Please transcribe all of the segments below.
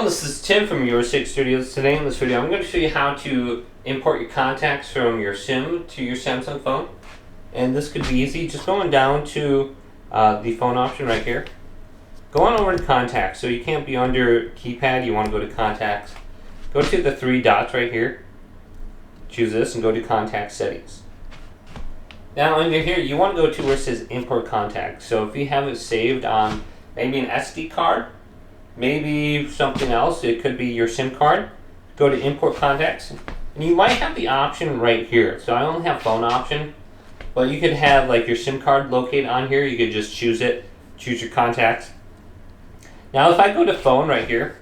Hello, this is Tim from Your 6 Studios. Today in this video I'm going to show you how to import your contacts from your SIM to your Samsung phone. And this could be easy, just going down to the phone option right here. Go on over to contacts, so you can't be under keypad, you want to go to contacts. Go to the three dots right here, choose this and go to contact settings. Now under here you want to go to where it says import contacts. So if you have it saved on maybe an SD card, maybe something else, it could be your SIM card, go to import contacts, and you might have the option right here. So I only have phone option, but you could have like your SIM card located on here. You could just choose it, choose your contacts. Now if I go to phone right here,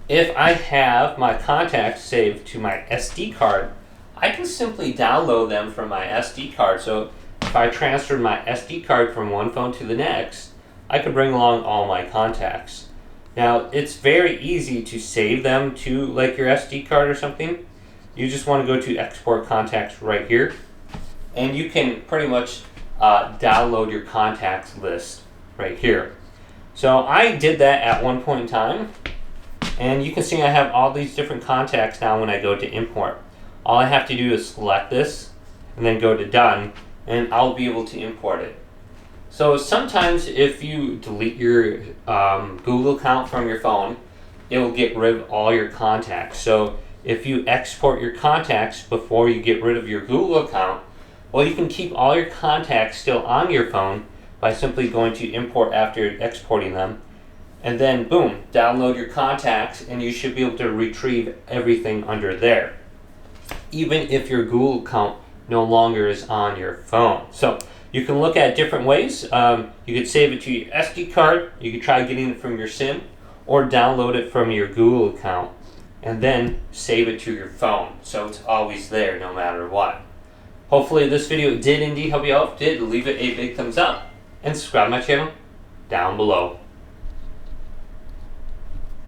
if I have my contacts saved to my SD card, I can simply download them from my SD card. So if I transferred my SD card from one phone to the next, I could bring along all my contacts. Now, it's very easy to save them to like your SD card or something. You just want to go to export contacts right here, and you can pretty much download your contacts list right here. So I did that at one point in time, and you can see I have all these different contacts now when I go to import. All I have to do is select this and then go to done, and I'll be able to import it. So sometimes if you delete your Google account from your phone, it will get rid of all your contacts. So if you export your contacts before you get rid of your Google account, well, you can keep all your contacts still on your phone by simply going to import after exporting them. And then boom, download your contacts and you should be able to retrieve everything under there, even if your Google account no longer is on your phone. So you can look at different ways. You could save it to your SD card, you could try getting it from your SIM, or download it from your Google account, and then save it to your phone, so it's always there no matter what. Hopefully this video did indeed help you out. If it did, leave it a big thumbs up, and subscribe to my channel down below.